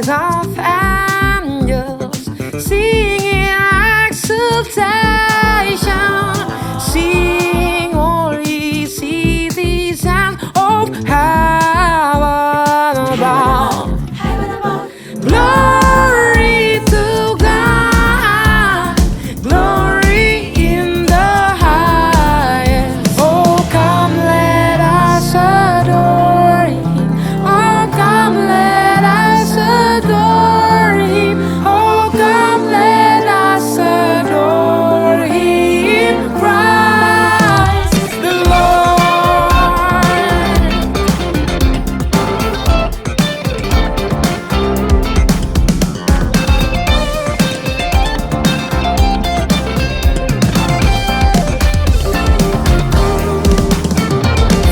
Of angels singing exultation, sing all ye citizens of heaven above. Glory to God, glory in the highest. Oh, come let us adore Him. Oh, come let us adore Him. Oh, come let us adore Him. Christ the Lord.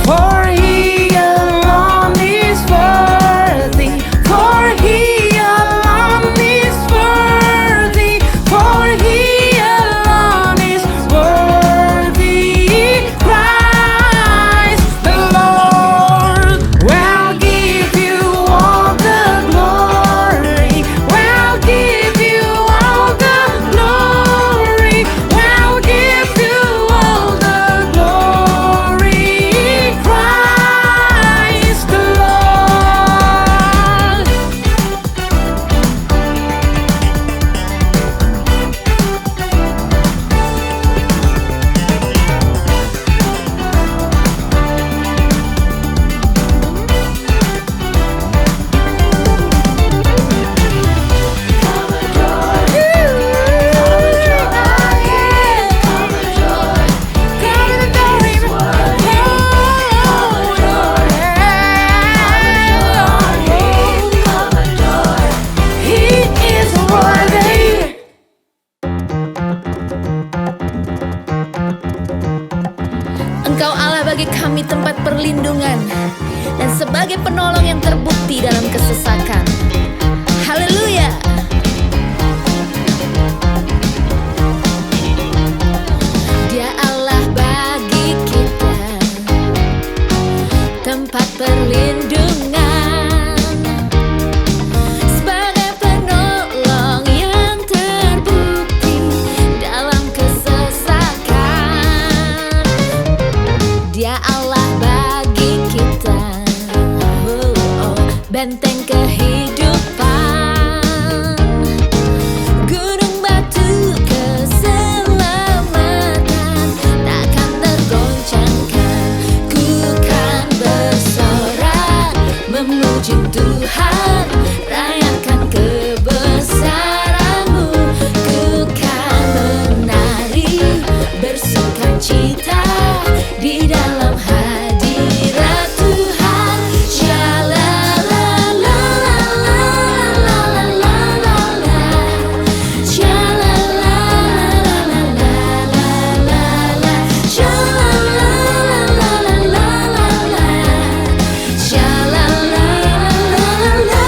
For He alone is worthy. For He alone is worthy. For He alone is worthy. Christ the Lord. We'll give you all the glory. We'll give you all the glory. We'll give you all the glory. Christ the Lord. He is worthy. Engkau Allah bagi kami tempat perlindungan dan sebagai penolong yang terbukti dalam kesesakan. Haleluya. Dia Allah bagi kita tempat perlindungan, sebagai penolong yang terbukti dalam kesesakan. Dia Allah bagi kita, benteng kehidupan, gunung batu keselamatan, takkan tergoncangkan. Ku kan bersorak memuji Tuhan, rayakan kebesaran-Mu. Ku kan menari bersukacita di dalam hadirat Tuhan. Sha-la-la-la-la-la-la-la-la-la. Sha-la-la-la-la-la-la-la-la. Sha-la-la-la-la-la-la. Sha-la-la-la-la-la.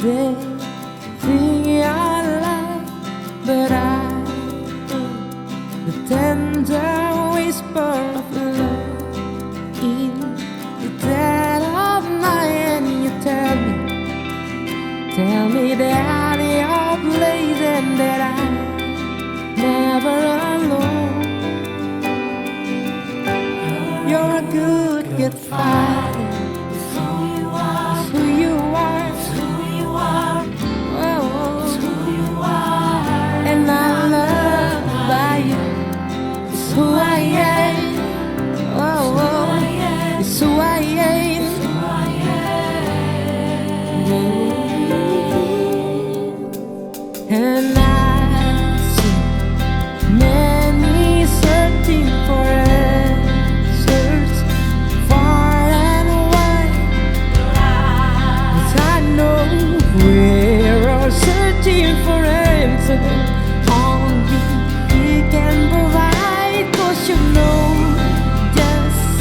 everything I love, but I know the tender whisper of love in the dead of night, and you tell me that you're blazing, that I'm never alone. You're a good father. It's who you are. It's who you are. It's who you are. Oh, it's who you are. And I'm loved by you. It's who I am. Oh, it's who I am. And I see many searching for answers far and wide, but I know we're all searching for answers. Only He can provide, 'cause you know just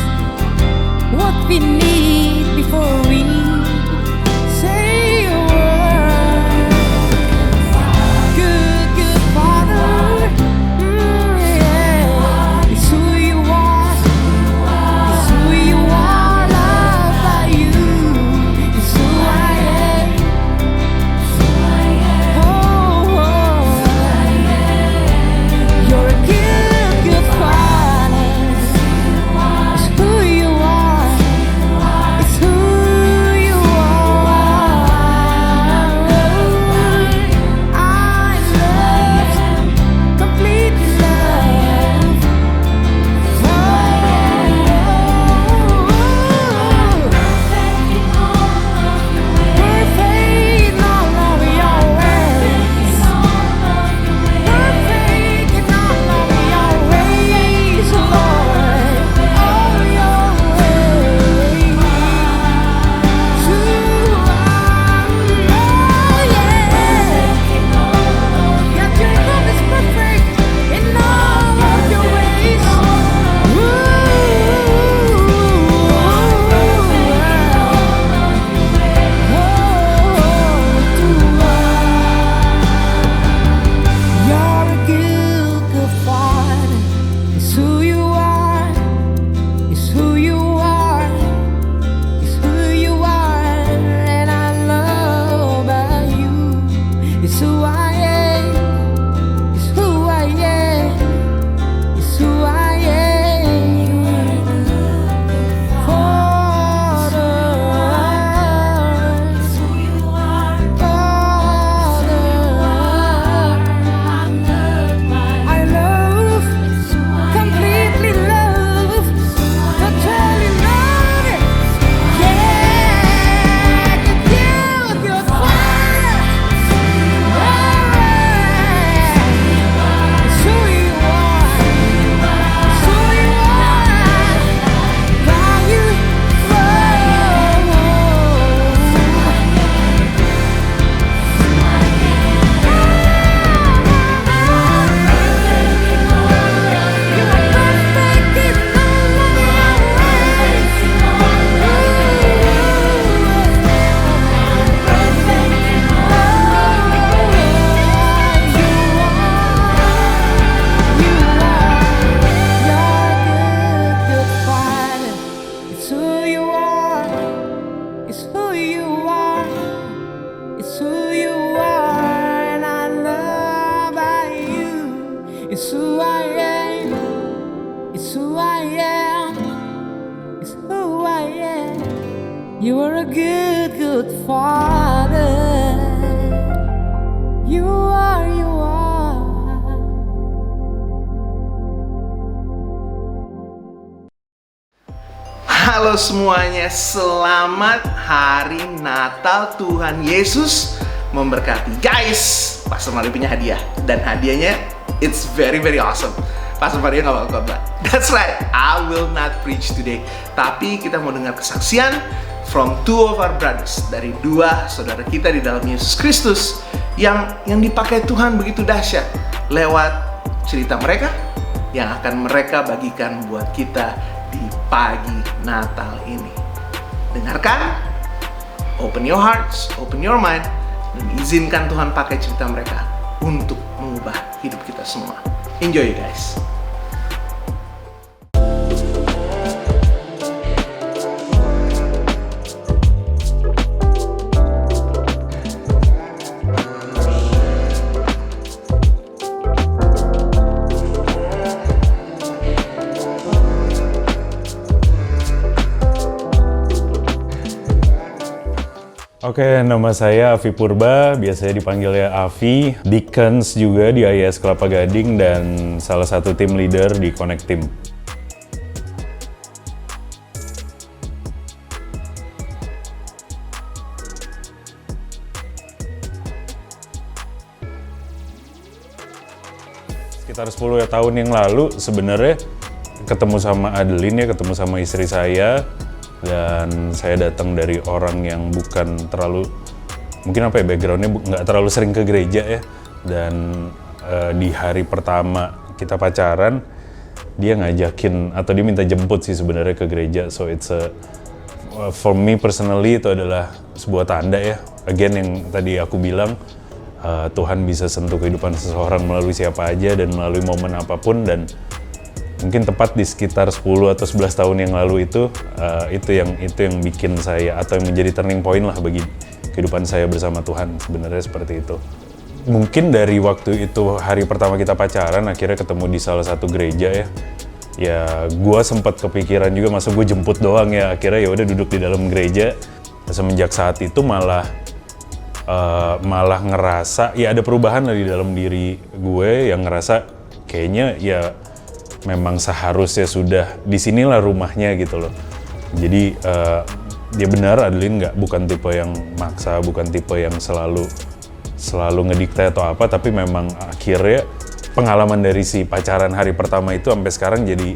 what we need before we say a word. Good Father, yeah. It's who you are. It's who you are, loved by you. It's who I am. Oh, you're a good Father. It's who you are. It's who you are. I love, complete love. Perfect in all of your ways. Perfect in all of your ways, Lord. All your ways. Yeah, your love is perfect in all of your ways. You're a good Father. It's who you are. It's who you are. It's who you are, and I love about you. It's who I am. It's who I am. It's who I am. Father. It's who you are. Father. I love, completely love, totally love it. Yeah, good Father. It's who you are. It's who you are. By you, it's who you are. It's who you are. It's who you are, and I love by you. It's who I am. It's who I am. It's who I am. You are a good Father. You are, you are. Halo semuanya, selamat hari Natal. Tuhan Yesus memberkati. Guys, Pastor Mario punya hadiah, dan hadiahnya it's very awesome. Pastor Mario gak bakal khotbah. That's right, I will not preach today. Tapi kita mau dengar kesaksian from two of our brothers, dari dua saudara kita di dalam Yesus Kristus yang dipakai Tuhan begitu dahsyat lewat cerita mereka yang akan mereka bagikan buat kita di pagi Natal ini. Dengarkan, open your hearts, open your mind, Dan izinkan Tuhan pakai cerita mereka untuk mengubah hidup kita semua. Enjoy guys. Oke, nama saya Avi Purba, biasanya dipanggilnya Avi, Deacons juga di IAS Kelapa Gading, dan salah satu tim leader di Connect Team. Sekitar 10 tahun yang lalu sebenarnya ketemu sama Adeline ya, ketemu sama istri saya. Dan saya datang dari orang yang bukan terlalu, mungkin apa ya, backgroundnya nggak terlalu sering ke gereja ya. Dan di hari pertama kita pacaran, dia ngajakin atau dia minta jemput sih sebenarnya ke gereja. So it's for me personally itu adalah sebuah tanda ya. Again yang tadi aku bilang, Tuhan bisa sentuh kehidupan seseorang melalui siapa aja dan melalui momen apapun. Dan mungkin tepat di sekitar 10 atau 11 tahun yang lalu itu yang bikin saya, atau yang menjadi turning point lah bagi kehidupan saya bersama Tuhan, sebenarnya seperti itu. Mungkin dari waktu itu, hari pertama kita pacaran, akhirnya ketemu di salah satu gereja ya. Ya, gue sempat kepikiran juga, masa gue jemput doang ya. Akhirnya ya udah duduk di dalam gereja. Semenjak saat itu malah ngerasa ya ada perubahan di dalam diri gue, yang ngerasa kayaknya ya memang seharusnya sudah disinilah rumahnya gitu loh. Jadi dia benar, Adeline bukan tipe yang maksa, bukan tipe yang selalu ngedikte atau apa, tapi memang akhirnya pengalaman dari si pacaran hari pertama itu sampai sekarang jadi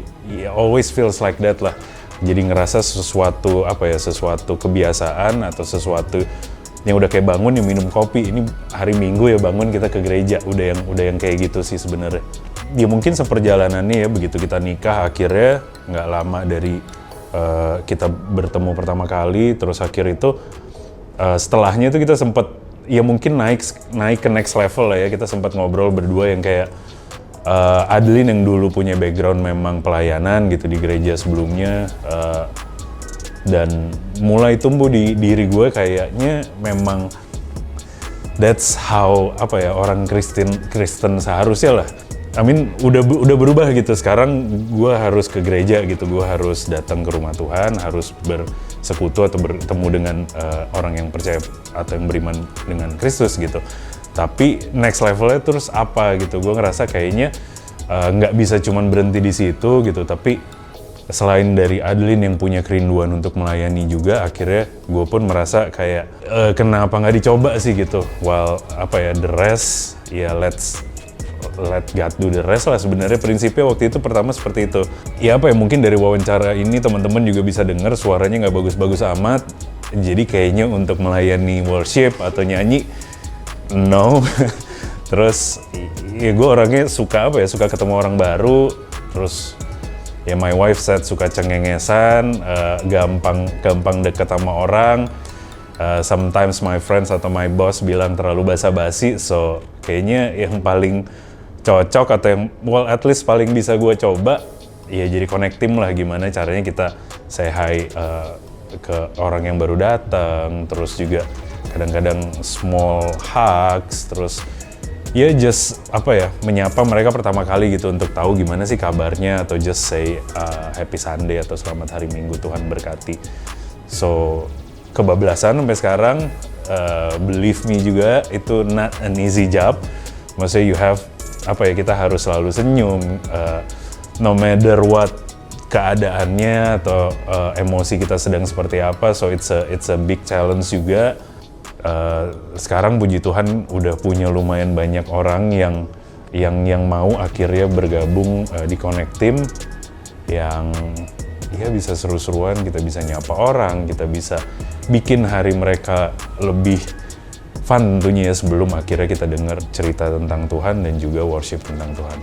always feels like that lah. Jadi ngerasa sesuatu kebiasaan atau sesuatu yang udah kayak bangun ya minum kopi, ini hari Minggu ya bangun kita ke gereja, udah yang kayak gitu sih sebenarnya. Ya mungkin seperjalanannya ya, begitu kita nikah akhirnya nggak lama dari kita bertemu pertama kali, terus akhir itu setelahnya itu kita sempat ya mungkin naik ke next level lah ya. Kita sempat ngobrol berdua yang kayak Adeline yang dulu punya background memang pelayanan gitu di gereja sebelumnya, dan mulai tumbuh di diri gue kayaknya memang that's how orang Kristen seharusnya lah. Udah berubah gitu. Sekarang gue harus ke gereja gitu, gue harus datang ke rumah Tuhan, harus bersekutu atau bertemu dengan orang yang percaya atau yang beriman dengan Kristus gitu. Tapi next levelnya terus apa gitu, gue ngerasa kayaknya nggak bisa cuman berhenti di situ gitu. Tapi selain dari Adeline yang punya kerinduan untuk melayani juga, akhirnya gue pun merasa kayak kenapa nggak dicoba sih gitu. The rest ya let God do the rest lah. Sebenarnya prinsipnya waktu itu pertama seperti itu. Ya mungkin dari wawancara ini teman-teman juga bisa dengar suaranya nggak bagus-bagus amat. Jadi kayaknya untuk melayani worship atau nyanyi, no. Terus ya gue orangnya suka ketemu orang baru. Terus ya my wife said suka cengengesan, gampang deket sama orang. Sometimes my friends atau my boss bilang terlalu basa-basi. So kayaknya yang paling cocok atau yang at least paling bisa gue coba ya jadi Connect Team lah. Gimana caranya kita say hi ke orang yang baru datang, terus juga kadang-kadang small hugs, terus ya just menyapa mereka pertama kali gitu untuk tahu gimana sih kabarnya, atau just say happy Sunday atau selamat hari Minggu, Tuhan berkati. So kebablasan sampai sekarang, believe me juga itu not an easy job. Maksudnya you have kita harus selalu senyum, no matter what keadaannya atau emosi kita sedang seperti apa. So it's a big challenge juga. Sekarang puji Tuhan udah punya lumayan banyak orang yang mau akhirnya bergabung di Connect Team, yang ya bisa seru-seruan, kita bisa nyapa orang, kita bisa bikin hari mereka lebih fun tentunya ya, sebelum akhirnya kita dengar cerita tentang Tuhan dan juga worship tentang Tuhan.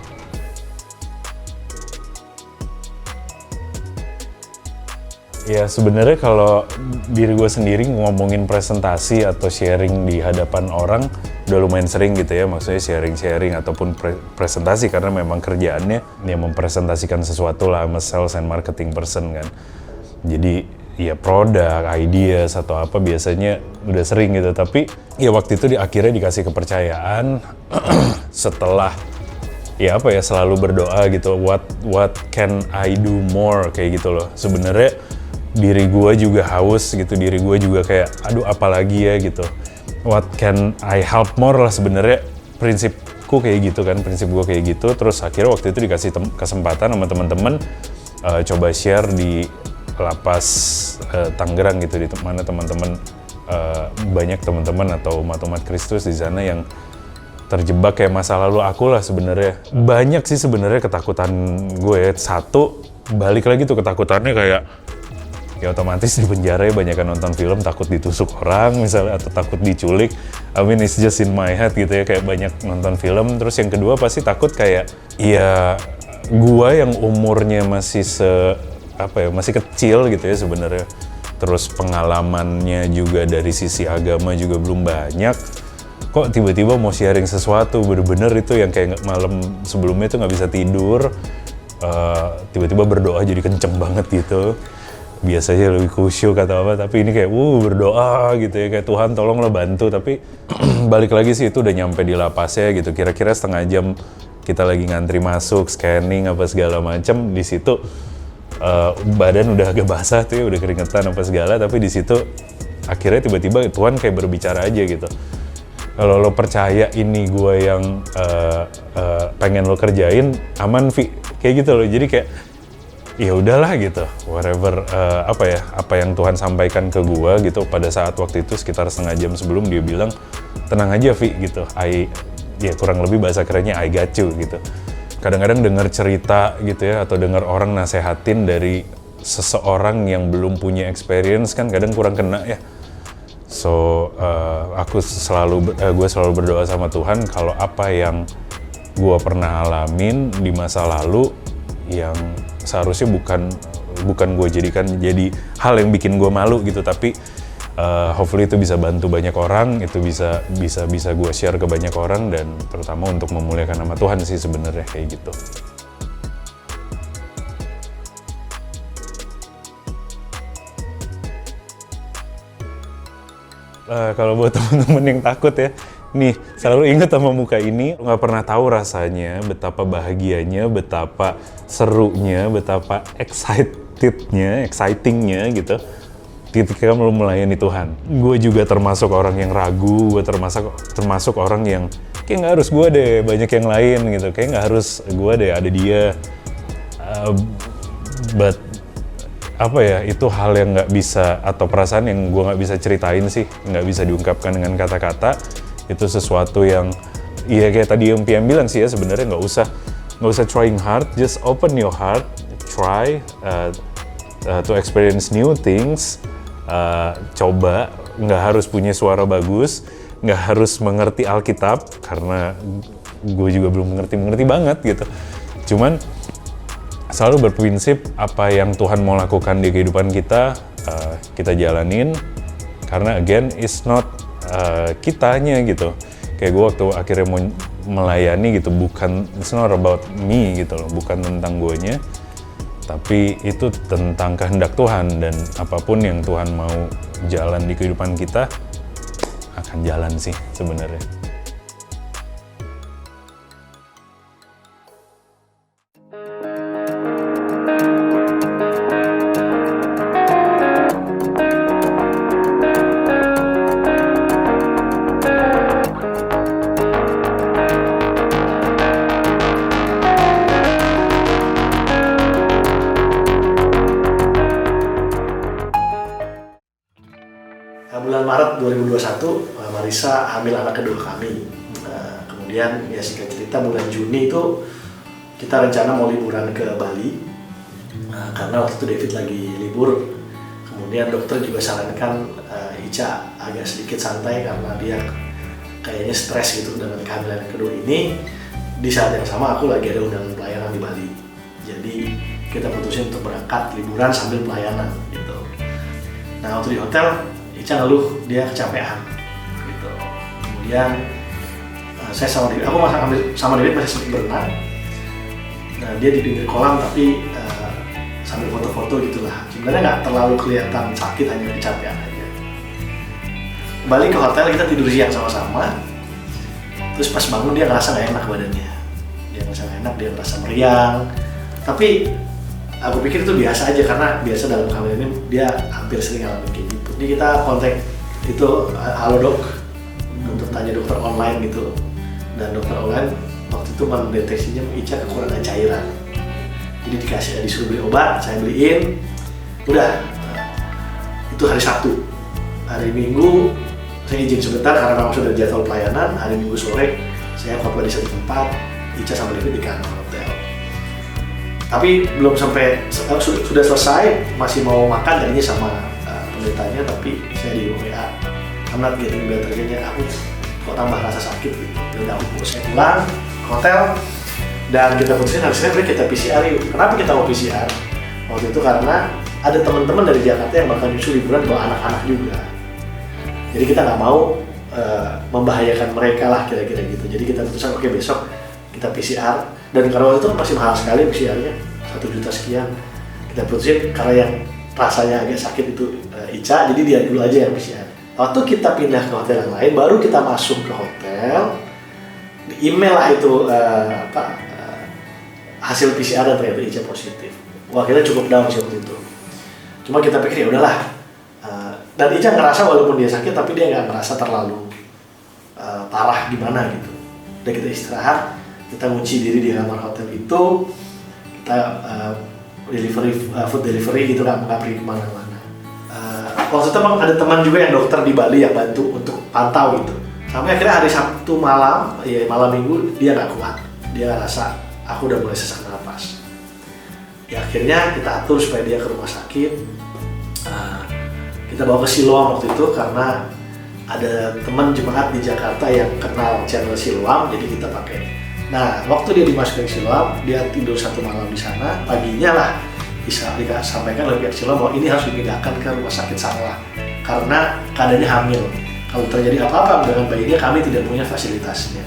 Ya sebenarnya kalau diri gue sendiri ngomongin presentasi atau sharing di hadapan orang udah lumayan sering gitu ya, maksudnya sharing ataupun presentasi karena memang kerjaannya ya mempresentasikan sesuatu lah, sama sales and marketing person kan. Jadi ya produk, ideas atau apa biasanya udah sering gitu, tapi ya waktu itu akhirnya dikasih kepercayaan setelah ya apa ya selalu berdoa gitu, what can I do more kayak gitu loh. Sebenarnya diri gue juga haus gitu, diri gue juga kayak aduh apalagi ya gitu, what can I help more lah sebenarnya, prinsipku kayak gitu kan, prinsip gue kayak gitu. Terus akhirnya waktu itu dikasih kesempatan sama teman-teman coba share di lapas Tangerang gitu, di mana teman-teman banyak teman-teman atau umat-umat Kristus di sana yang terjebak kayak masa lalu aku lah sebenarnya. Banyak sih sebenarnya ketakutan gue ya. Satu, balik lagi tuh ketakutannya kayak ya otomatis di penjara ya banyakan nonton film takut ditusuk orang misalnya atau takut diculik. I mean it's just in my head gitu ya, kayak banyak nonton film. Terus yang kedua pasti takut kayak ya gua yang umurnya masih masih kecil gitu ya sebenarnya. Terus pengalamannya juga dari sisi agama juga belum banyak. Kok tiba-tiba mau sharing sesuatu bener-bener itu yang kayak malam sebelumnya tuh nggak bisa tidur. Tiba-tiba berdoa jadi kenceng banget gitu. Biasanya lebih khusyuk atau apa, tapi ini kayak berdoa gitu ya, kayak Tuhan tolonglah bantu. Tapi balik lagi sih itu udah nyampe di lapasnya gitu, kira-kira setengah jam kita lagi ngantri masuk, scanning apa segala macam. Di situ badan udah agak basah tuh ya, udah keringetan apa segala, tapi di situ akhirnya tiba-tiba Tuhan kayak berbicara aja gitu. Kalau lo percaya ini gue yang pengen lo kerjain, aman Vi, kayak gitu loh. Jadi kayak ya udahlah gitu, whatever apa yang Tuhan sampaikan ke gua gitu pada saat waktu itu sekitar setengah jam sebelum, dia bilang tenang aja Vi gitu, kurang lebih bahasa kerennya I got you gitu. Kadang-kadang dengar cerita gitu ya atau dengar orang nasehatin dari seseorang yang belum punya experience kan kadang kurang kena ya. So gue selalu berdoa sama Tuhan kalau apa yang gua pernah alamin di masa lalu yang seharusnya bukan gue jadikan jadi hal yang bikin gue malu gitu, tapi hopefully itu bisa bantu banyak orang, itu bisa gue share ke banyak orang, dan terutama untuk memuliakan nama Tuhan sih sebenarnya kayak gitu. Kalau buat teman-teman yang takut ya, nih selalu ingat sama muka ini, nggak pernah tahu rasanya betapa bahagianya, betapa serunya, betapa excitingnya gitu ketika lo melayani Tuhan. Gue juga termasuk orang yang ragu, gue termasuk orang yang kayak nggak harus gue deh, banyak yang lain gitu, kayak nggak harus gue deh, ada dia. But apa ya, itu hal yang nggak bisa, atau perasaan yang gue nggak bisa ceritain sih, nggak bisa diungkapkan dengan kata-kata. Itu sesuatu yang ya kayak tadi yang PM bilang sih ya, sebenarnya nggak usah trying hard, just open your heart, try to experience new things. Coba, nggak harus punya suara bagus, nggak harus mengerti Alkitab karena gue juga belum mengerti banget gitu. Cuman selalu berprinsip apa yang Tuhan mau lakukan di kehidupan kita, kita jalanin, karena again it's not kitanya gitu. Kayak gue waktu akhirnya mau melayani gitu, bukan, it's not about me gitu loh, bukan tentang guenya, tapi itu tentang kehendak Tuhan, dan apapun yang Tuhan mau jalan di kehidupan kita akan jalan sih sebenarnya. Bulan Maret 2021 Marisa hamil anak kedua kami. Kemudian ya singkat cerita bulan Juni itu kita rencana mau liburan ke Bali, karena waktu itu David lagi libur. Kemudian dokter juga sarankan Ica agak sedikit santai karena dia kayaknya stres gitu dengan kehamilan kedua ini. Di saat yang sama aku lagi ada undangan pelayanan di Bali, jadi kita putusin untuk berangkat liburan sambil pelayanan gitu. Nah waktu di hotel Ica ngeluh dia kecapean gitu. Kemudian saya sama David, aku sama David masih sempet berenang. Nah dia di pinggir kolam tapi sambil foto-foto gitulah. Sebenarnya nggak terlalu kelihatan sakit, hanya kecapean aja. Balik ke hotel, kita tidur siang sama-sama. Terus pas bangun dia ngerasa nggak enak badannya. Dia ngerasa nggak enak, dia ngerasa meriang. Tapi aku pikir itu biasa aja karena biasa dalam hamil ini dia hampir sering ngalamin kayak gitu. Jadi kita kontak itu Halodoc untuk tanya dokter online gitu. Dan dokter online waktu itu mendeteksinya Ica kekurangan cairan. Jadi disuruh beli obat, saya beliin. Udah, itu hari Sabtu. Hari Minggu saya izin sebentar karena memang sudah jadwal pelayanan. Hari Minggu sore saya khotbah di satu tempat, Ica sama David di kantor hotel. Tapi belum sampai, sudah selesai, masih mau makan tadinya sama pendetanya, tapi saya di WA, I'm not getting better, kayaknya aku kok tambah rasa sakit gitu. Udah saya pulang ke hotel dan kita putusin hari Senin kita PCR yuk. Kenapa kita mau PCR? Waktu itu karena ada teman-teman dari Jakarta yang bakal nyusul liburan bawa anak-anak juga. Jadi kita nggak mau membahayakan mereka lah kira-kira gitu. Jadi kita putuskan oke, besok kita PCR. Dan karena waktu itu masih mahal sekali PCR-nya, 1 juta sekian. Kita putusin karena yang rasanya agak sakit itu Ica, jadi dia dulu aja yang PCR. Waktu kita pindah ke hotel yang lain, baru kita masuk ke hotel, di email lah itu hasil PCR dan ternyata Ica positif. Wah, kita cukup down sih waktu itu. Cuma kita pikir ya udahlah. Dan Ica ngerasa walaupun dia sakit, tapi dia nggak ngerasa terlalu parah gimana gitu. Udah kita istirahat, kita ngunci diri di kamar hotel itu, kita food delivery gitu, nggak pergi kemana-mana. Waktu itu memang ada teman juga yang dokter di Bali yang bantu untuk pantau gitu. Sampai akhirnya hari Sabtu malam, ya malam Minggu dia nggak kuat, dia ngerasa aku udah mulai sesak nafas. Ya akhirnya kita atur supaya dia ke rumah sakit. Kita bawa ke Siloam waktu itu karena ada teman jemaat di Jakarta yang kenal channel Siloam, jadi kita pakai. Nah waktu dia dimasukin Siloam, dia tidur 1 malam di sana. Paginya lah bisa disampaikan oleh pihak Siloam bahwa ini harus dipindahkan ke rumah sakit Sanglah karena keadaannya hamil. Kalau terjadi apa-apa dengan bayinya, kami tidak punya fasilitasnya.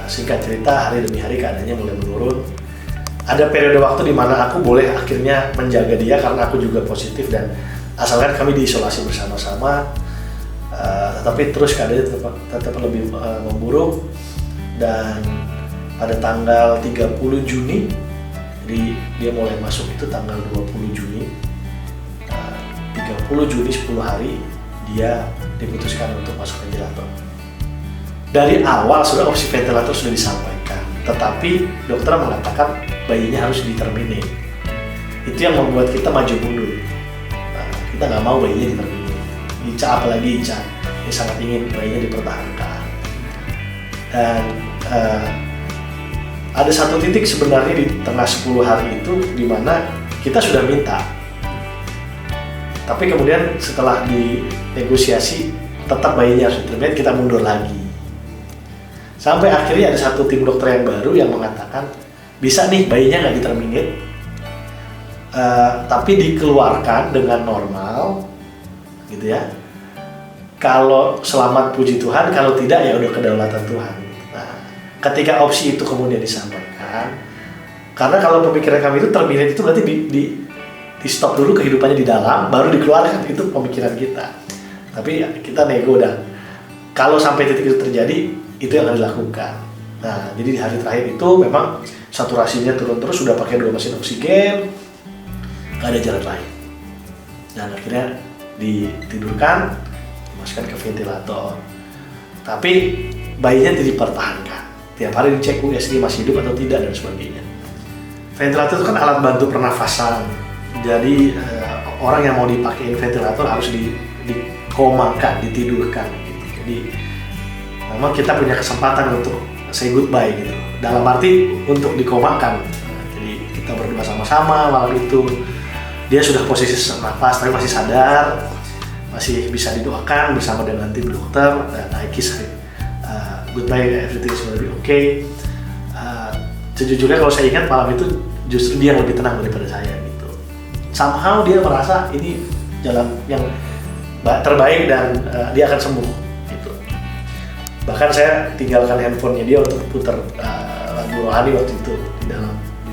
Singkat cerita, hari demi hari keadaannya mulai menurun. Ada periode waktu di mana aku boleh akhirnya menjaga dia karena aku juga positif, dan asalkan kami diisolasi bersama-sama. Tetapi terus keadaannya tetap lebih memburuk, dan pada tanggal 30 Juni, jadi dia mulai masuk itu tanggal 20 Juni, 30 Juni 10 hari dia diputuskan untuk masuk ventilator. Dari awal sudah opsi ventilator sudah disampaikan, tetapi dokter mengatakan bayinya harus diterminate. Itu yang membuat kita maju mundur. Kita nggak mau bayinya diterminate. Ica, apalagi Ica, yang sangat ingin bayinya dipertahankan. Dan ada satu titik sebenarnya di tengah 10 hari itu di mana kita sudah minta. Tapi kemudian setelah dinegosiasi tetap bayinya harus diterminate, kita mundur lagi. Sampai akhirnya ada satu tim dokter yang baru yang mengatakan bisa nih bayinya nggak diterminate, tapi dikeluarkan dengan normal, gitu ya. Kalau selamat puji Tuhan, kalau tidak ya udah kedaulatan Tuhan. Nah, ketika opsi itu kemudian disampaikan, karena kalau pemikiran kami itu terminate itu berarti di stop dulu kehidupannya di dalam, baru dikeluarkan, itu pemikiran kita. Tapi ya, kita nego, dan kalau sampai titik itu terjadi, itu yang harus dilakukan. Nah, jadi di hari terakhir itu memang saturasinya turun terus, sudah pakai 2 mesin oksigen, nggak ada jalan lain. Dan akhirnya ditidurkan, dimasukkan ke ventilator. Tapi bayinya tidak dipertahankan. Tiap hari dicek USG masih hidup atau tidak dan sebagainya. Ventilator itu kan alat bantu pernafasan. Jadi orang yang mau dipakein ventilator harus dikomakan, ditidurkan. Gitu. Jadi memang kita punya kesempatan untuk say goodbye gitu. Dalam arti untuk dikomakan. Jadi kita berdua sama-sama malam itu. Dia sudah posisi sesak nafas tapi masih sadar, masih bisa didoakan bersama dengan tim dokter, dan I kiss goodbye, everything is gonna be okay. Sejujurnya kalau saya ingat malam itu justru dia yang lebih tenang daripada saya gitu. Somehow dia merasa ini jalan yang terbaik dan dia akan sembuh gitu. Bahkan saya tinggalkan handphonenya dia untuk putar lagu rohani waktu itu di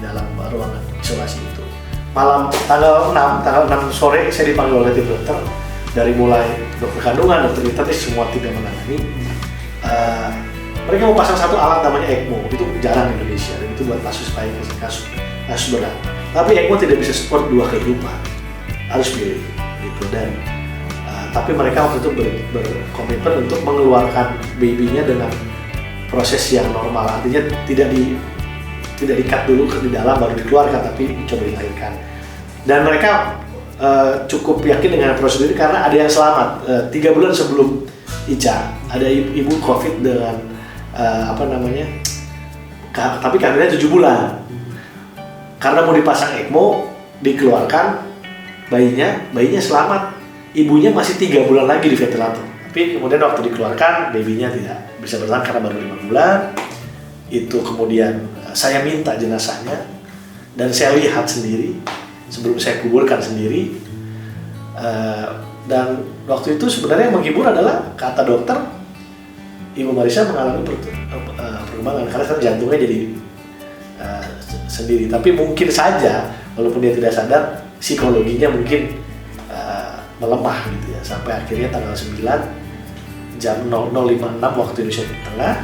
dalam ruangan isolasi itu. Malam tanggal 6 sore saya dipanggil oleh tim dokter, dari mulai dokter kandungan, dokter internis, semua tim yang menangani. Mereka mau pasang satu alat namanya ECMO, itu jarang di Indonesia dan itu buat kasus berat. Tapi ECMO tidak bisa support 2 kehidupan, harus pilih gitu. Dan tapi mereka waktu itu berkomitmen untuk mengeluarkan babynya dengan proses yang normal, artinya tidak di-cut dulu di dalam baru dikeluarkan, tapi coba dilahirkan. Dan mereka cukup yakin dengan prosedur ini karena ada yang selamat. 3 bulan sebelum Ica, ada ibu COVID dengan tapi kehamilannya 7 bulan. Karena mau dipasang ECMO, dikeluarkan bayinya selamat. Ibunya masih 3 bulan lagi di ventilator. Tapi kemudian waktu dikeluarkan, babynya tidak bisa bertahan karena baru 5 bulan. Itu kemudian saya minta jenazahnya dan saya lihat sendiri sebelum saya kuburkan sendiri. Dan waktu itu sebenarnya yang menghibur adalah kata dokter, Ibu Marisa mengalami perkembangan karena jantungnya jadi sendiri. Tapi mungkin saja, walaupun dia tidak sadar, psikologinya mungkin melemah gitu ya. Sampai akhirnya tanggal 9 jam 00.56 waktu Indonesia Tengah,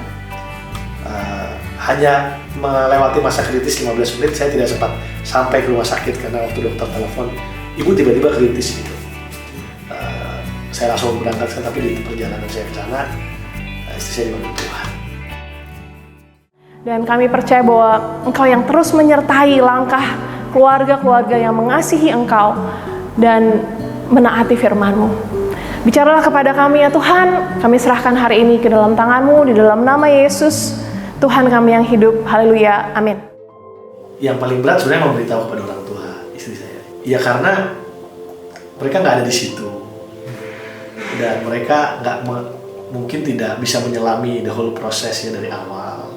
hanya melewati masa kritis 15 menit, saya tidak sempat sampai ke rumah sakit karena waktu dokter telepon, ibu tiba-tiba kritis gitu. Saya langsung berangkat, tapi di perjalanan saya ke sana, istri saya dibantu Tuhan. Dan kami percaya bahwa Engkau yang terus menyertai langkah keluarga-keluarga yang mengasihi Engkau dan menaati firman-Mu. Bicaralah kepada kami ya Tuhan, kami serahkan hari ini ke dalam tangan-Mu, di dalam nama Yesus, Tuhan kami yang hidup, haleluya, amin. Yang paling berat sebenarnya memberitahu kepada orang tua, istri saya. Ya karena mereka nggak ada di situ. Dan mereka mungkin tidak bisa menyelami the whole prosesnya dari awal.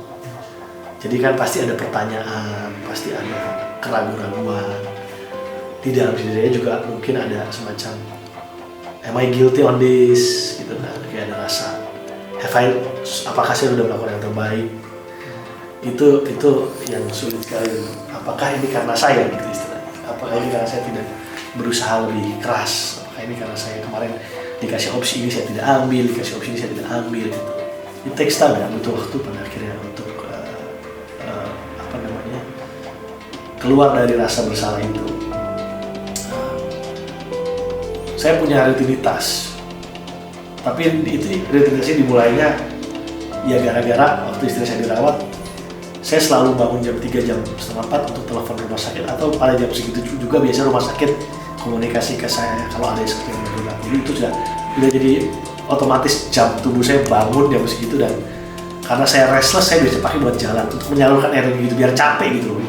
Jadi kan pasti ada pertanyaan, pasti ada keraguan-keraguan. Di dalam diri saya juga mungkin ada semacam am I guilty on this gitu kan, kayak ada rasa apakah saya sudah melakukan yang terbaik. Itu yang sulit sekali. Apakah ini karena saya gitu istilahnya, apakah ini karena saya tidak berusaha lebih keras, apakah ini karena saya kemarin dikasih opsi ini saya tidak ambil, dikasih opsi ini saya tidak ambil gitu. It takes time ya, butuh waktu pada akhirnya untuk keluar dari rasa bersalah itu. Saya punya rutinitas, tapi itu rutinitasnya dimulainya ya gara-gara waktu istri saya dirawat, saya selalu bangun jam 3, jam setengah 4 untuk telepon rumah sakit, atau pada jam segitu juga biasa rumah sakit komunikasi ke saya kalau ada sesuatu yang berat. Jadi itu sudah jadi otomatis jam tubuh saya bangun jam segitu, dan karena saya restless saya biasa pakai buat jalan untuk menyalurkan energi itu biar capek gitu loh.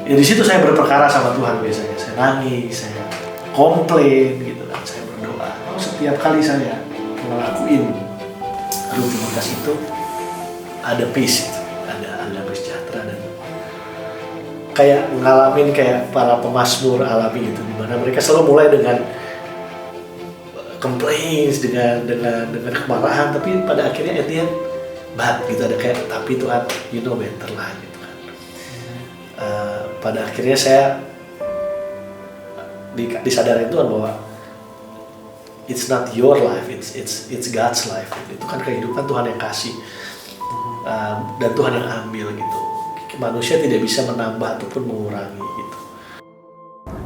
Ya di situ saya berperkara sama Tuhan biasanya, saya nangis, saya komplain gitu kan, saya berdoa. Setiap kali saya ngelakuin rutinitas itu ada peace, ada sejahtera, dan kayak ngalamin kayak para pemazmur alami gitu, di mana mereka selalu mulai dengan complaints, dengan kemarahan, tapi pada akhirnya at the end gitu, ada kayak tapi Tuhan you know better lah gitu kan. Pada akhirnya saya disadarin Tuhan bahwa it's not your life, it's God's life. Itu kan kehidupan Tuhan yang kasih, dan Tuhan yang ambil gitu. Manusia tidak bisa menambah ataupun mengurangi gitu.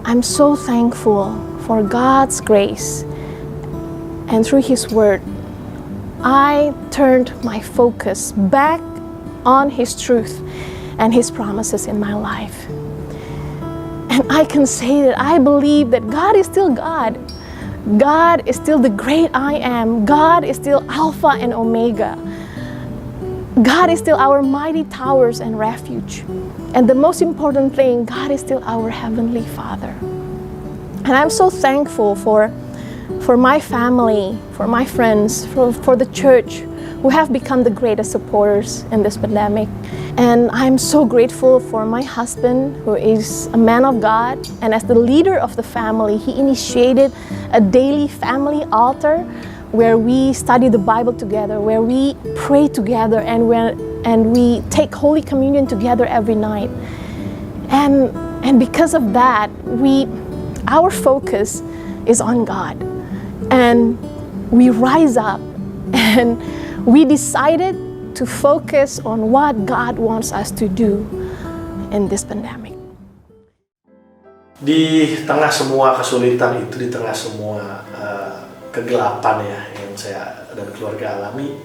I'm so thankful for God's grace, and through His Word, I turned my focus back on His truth and His promises in my life. And I can say that I believe that God is still God. God is still the great I am. God is still Alpha and Omega. God is still our mighty towers and refuge. And the most important thing, God is still our Heavenly Father. And I'm so thankful for my family, for my friends, for the church who have become the greatest supporters in this pandemic. And I'm so grateful for my husband, who is a man of God, and as the leader of the family, he initiated a daily family altar where we study the Bible together, where we pray together, and we take Holy Communion together every night. And because of that, our focus is on God. And we rise up and we decided to focus on what God wants us to do in this pandemic. Di tengah semua kesulitan itu, di tengah semua kegelapan ya yang saya dan keluarga alami,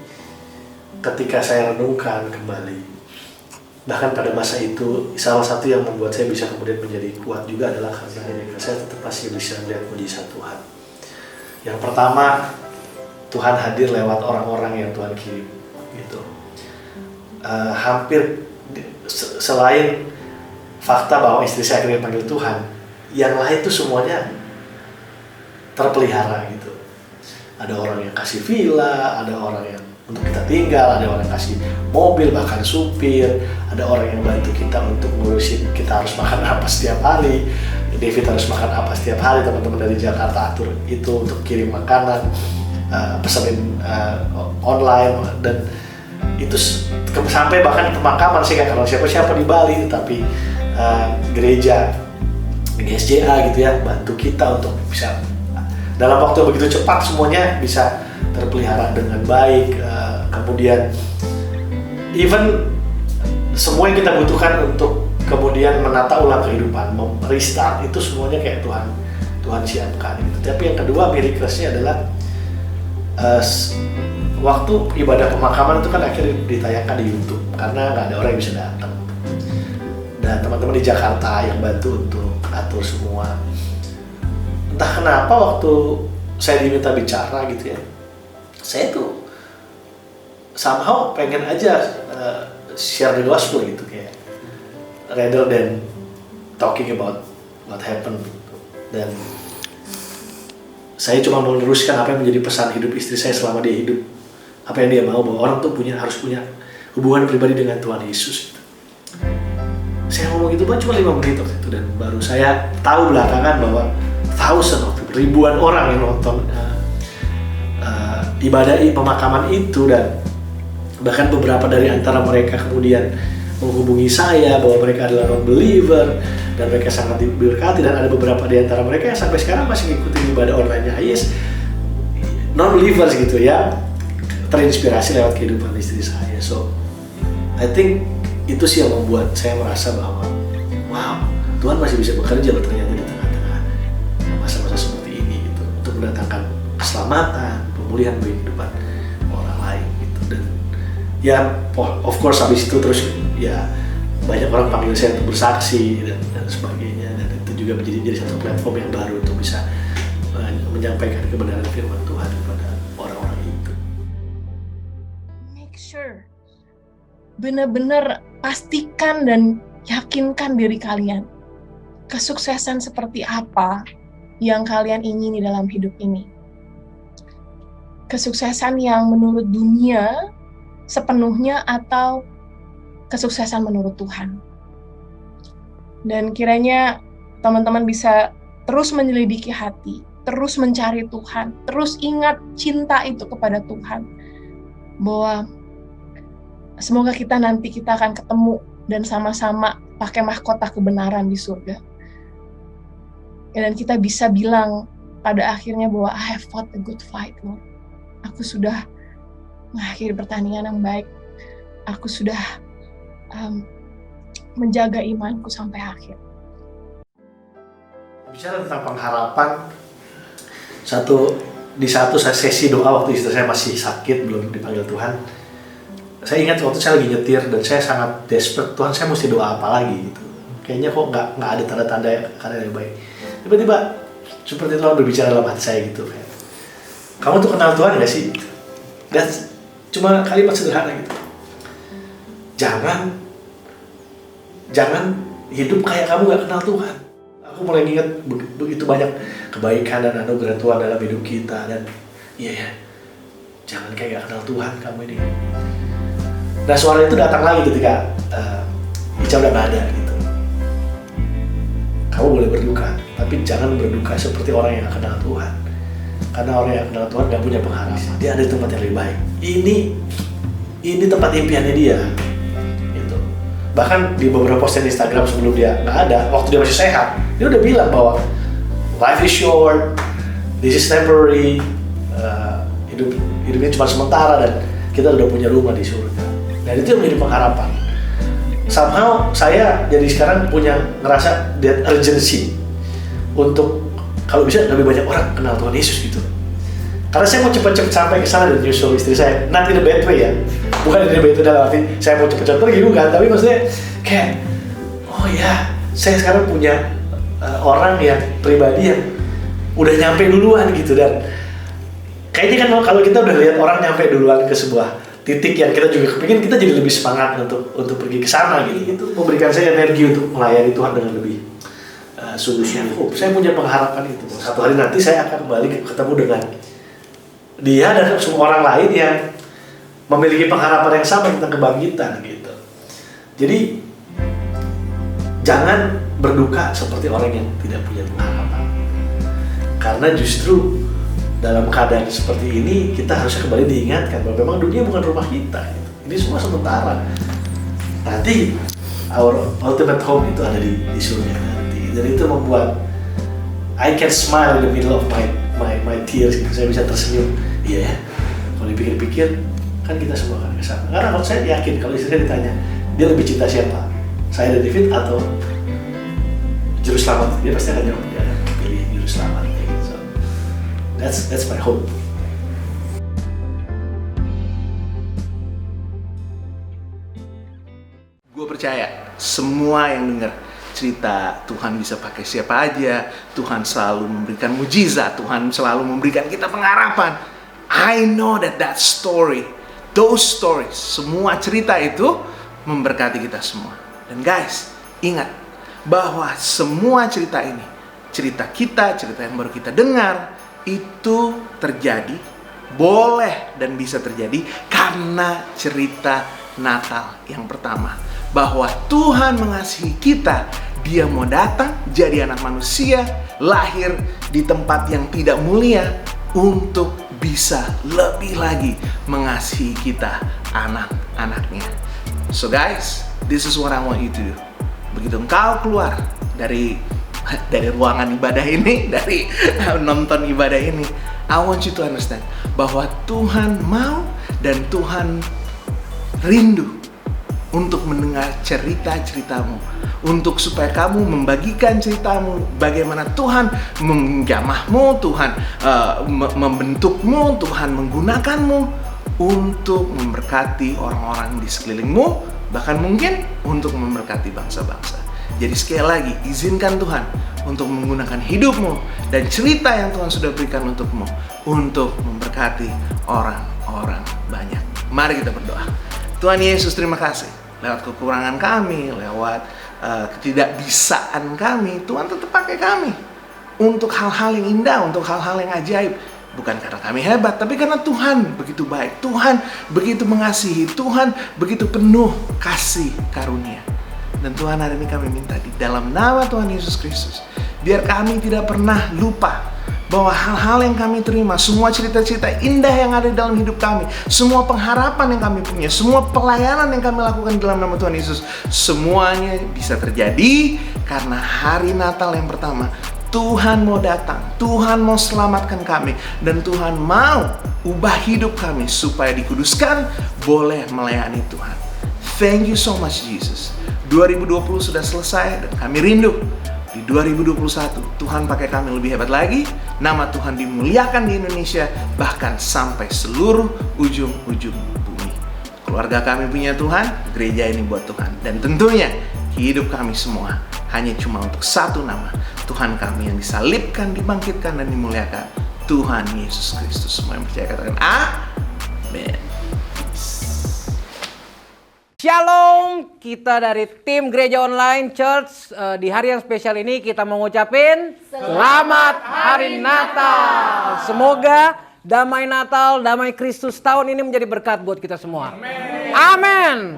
ketika saya renungkan kembali, bahkan pada masa itu, salah satu yang membuat saya bisa kemudian menjadi kuat juga adalah karena saya tetap masih bisa melihat mujizat Tuhan. Yang pertama, Tuhan hadir lewat orang-orang yang Tuhan kirim, gitu. Hampir selain fakta bahwa istri saya akhirnya panggil Tuhan, yang lain tuh semuanya terpelihara gitu. Ada orang yang kasih villa, ada orang yang untuk kita tinggal, ada orang yang kasih mobil, bahkan supir, ada orang yang bantu kita untuk ngurusin kita harus makan apa setiap hari, David harus makan apa setiap hari, teman-teman dari Jakarta atur itu untuk kirim makanan, pesenin online, dan itu sampai bahkan pemakaman. Saya nggak kenal siapa-siapa di Bali, tapi gereja GSJA gitu ya bantu kita untuk bisa dalam waktu yang begitu cepat semuanya bisa terpelihara dengan baik. Kemudian even semua yang kita butuhkan untuk kemudian menata ulang kehidupan, restart, itu semuanya kayak Tuhan siapkan gitu. Tapi yang kedua, miracle-nya adalah waktu ibadah pemakaman itu kan akhirnya ditayangkan di YouTube karena nggak ada orang yang bisa datang. Dan teman-teman di Jakarta yang bantu untuk atur semua. Entah kenapa waktu saya diminta bicara gitu ya, saya tuh somehow pengen aja share the gospel gitu, kayak rather than talking about what happened gitu. Dan saya cuma mau meneruskan apa yang menjadi pesan hidup istri saya selama dia hidup, apa yang dia mau, bahwa orang tuh harus punya hubungan pribadi dengan Tuhan Yesus gitu. Saya ngomong gitu cuma 5 menit waktu itu, dan baru saya tahu belakangan bahwa ribuan orang yang nonton ibadah pemakaman itu, dan bahkan beberapa dari antara mereka kemudian menghubungi saya bahwa mereka adalah non-believer dan mereka sangat diberkati, dan ada beberapa di antara mereka yang sampai sekarang masih ngikutin ibadah online-nya Ayes, non-believers gitu ya, terinspirasi lewat kehidupan istri saya. So I think itu sih yang membuat saya merasa bahwa wow, Tuhan masih bisa bekerja loh ternyata di tengah-tengah masa-masa seperti ini gitu, untuk mendatangkan keselamatan, pemulihan bagi kehidupan orang lain gitu. Dan ya of course habis itu terus ya banyak orang panggil saya untuk bersaksi dan sebagainya, dan itu juga menjadi satu platform yang baru untuk bisa menyampaikan kebenaran firman Tuhan kepada orang-orang itu. Make sure, benar-benar pastikan dan yakinkan diri kalian kesuksesan seperti apa yang kalian ingini dalam hidup ini. Kesuksesan yang menurut dunia sepenuhnya atau kesuksesan menurut Tuhan. Dan kiranya teman-teman bisa terus menyelidiki hati, terus mencari Tuhan, terus ingat cinta itu kepada Tuhan. Bahwa semoga nanti kita akan ketemu dan sama-sama pakai mahkota kebenaran di surga. Dan kita bisa bilang pada akhirnya bahwa I have fought a good fight, Lord. Aku sudah mengakhiri pertandingan yang baik. Aku sudah menjaga imanku sampai akhir. Bicara tentang pengharapan, di satu sesi doa waktu istri saya masih sakit, belum dipanggil Tuhan. Saya ingat waktu saya lagi nyetir dan saya sangat desperate, Tuhan saya mesti doa apa lagi gitu. Kayaknya kok nggak ada tanda-tanda karena yang baik. Tiba-tiba seperti Tuhan berbicara dalam hati saya gitu, kayak, kamu tuh kenal Tuhan nggak sih? Dan cuma kalimat sederhana gitu. Jangan hidup kayak kamu nggak kenal Tuhan. Aku mulai ingat begitu banyak kebaikan dan anugerah Tuhan dalam hidup kita, dan iya ya, jangan kayak nggak kenal Tuhan kamu ini. Nah suara itu datang lagi ketika Ica udah nggak ada gitu. Kamu boleh berduka, tapi jangan berduka seperti orang yang kenal Tuhan. Karena orang yang kenal Tuhan gak punya pengharapan. Dia ada di tempat yang lebih baik. Ini tempat impiannya dia. Gitu. Bahkan di beberapa postingan Instagram sebelum dia nggak ada, waktu dia masih sehat, dia udah bilang bahwa life is short, this is temporary, hidupnya cuma sementara dan kita udah punya rumah di surga. Dan itu yang menjadi pengharapan. Somehow saya jadi sekarang ngerasa that urgency untuk kalau bisa lebih banyak orang kenal Tuhan Yesus gitu. Karena saya mau cepat-cepat sampai ke sana dan nyusul istri saya. Not in a bad way ya. Bukan in a bad way dalam arti saya mau cepat-cepat pergi bukan, tapi maksudnya kayak oh ya, saya sekarang punya orang yang pribadi yang udah nyampe duluan gitu. Dan kayaknya kan kalau kita udah lihat orang nyampe duluan ke sebuah titik yang kita juga kepingin, kita jadi lebih semangat untuk pergi ke sana gitu. Itu memberikan saya energi untuk melayani Tuhan dengan lebih sungguh-sungguh. Saya punya pengharapan itu. Satu hari nanti saya akan kembali ketemu dengan dia dan semua orang lain yang memiliki pengharapan yang sama tentang kebangkitan gitu. Jadi jangan berduka seperti orang yang tidak punya pengharapan. Karena justru dalam keadaan seperti ini kita harusnya kembali diingatkan bahwa memang dunia bukan rumah kita gitu. Ini semua sementara. Nanti our ultimate home itu ada di surga nanti. Dan itu membuat I can smile in the middle of my tears gitu. Saya bisa tersenyum. Iya ya. Kalau dipikir-pikir kan kita semua akan kesana. Karena kalau saya yakin kalau istri saya ditanya dia lebih cinta siapa? Saya dan David atau juru selamat? Dia pasti akan jawab dia pilih juru selamat. That's my hope. Gue percaya semua yang dengar cerita Tuhan bisa pakai siapa aja, Tuhan selalu memberikan mujizat, Tuhan selalu memberikan kita pengharapan. I know that story, those stories, semua cerita itu memberkati kita semua. Dan guys, ingat bahwa semua cerita ini, cerita kita, cerita yang baru kita dengar, itu terjadi, boleh dan bisa terjadi karena cerita Natal yang pertama. Bahwa Tuhan mengasihi kita, Dia mau datang jadi anak manusia, lahir di tempat yang tidak mulia untuk bisa lebih lagi mengasihi kita, anak-anaknya. So guys, this is what I want you to do. Begitu engkau keluar dari ruangan ibadah ini, dari nonton ibadah ini, I want you to understand bahwa Tuhan mau dan Tuhan rindu untuk mendengar cerita-ceritamu, untuk supaya kamu membagikan ceritamu, bagaimana Tuhan menjamahmu, Tuhan membentukmu, Tuhan menggunakanmu untuk memberkati orang-orang di sekelilingmu, bahkan mungkin untuk memberkati bangsa-bangsa. Jadi sekali lagi, izinkan Tuhan untuk menggunakan hidupmu dan cerita yang Tuhan sudah berikan untukmu untuk memberkati orang-orang banyak. Mari kita berdoa. Tuhan Yesus, terima kasih. Lewat kekurangan kami, lewat ketidakbisaan kami, Tuhan tetap pakai kami untuk hal-hal yang indah, untuk hal-hal yang ajaib. Bukan karena kami hebat, tapi karena Tuhan begitu baik, Tuhan begitu mengasihi, Tuhan begitu penuh kasih karunia. Dan Tuhan, hari ini kami minta di dalam nama Tuhan Yesus Kristus, biar kami tidak pernah lupa bahwa hal-hal yang kami terima, semua cerita-cerita indah yang ada di dalam hidup kami, semua pengharapan yang kami punya, semua pelayanan yang kami lakukan dalam nama Tuhan Yesus, semuanya bisa terjadi karena hari Natal yang pertama. Tuhan mau datang, Tuhan mau selamatkan kami, dan Tuhan mau ubah hidup kami supaya dikuduskan, boleh melayani Tuhan. Thank you so much Jesus. 2020 sudah selesai dan kami rindu di 2021 Tuhan pakai kami lebih hebat lagi, nama Tuhan dimuliakan di Indonesia, bahkan sampai seluruh ujung-ujung bumi. Keluarga kami punya Tuhan, gereja ini buat Tuhan, dan tentunya hidup kami semua hanya cuma untuk satu nama, Tuhan kami yang disalibkan, dibangkitkan, dan dimuliakan, Tuhan Yesus Kristus. Semua yang percaya katakan amin. Shalom, kita dari tim Gereja Online Church. Di hari yang spesial ini kita mau ngucapin Selamat Hari Natal. Semoga damai Natal, damai Kristus tahun ini menjadi berkat buat kita semua. Amin.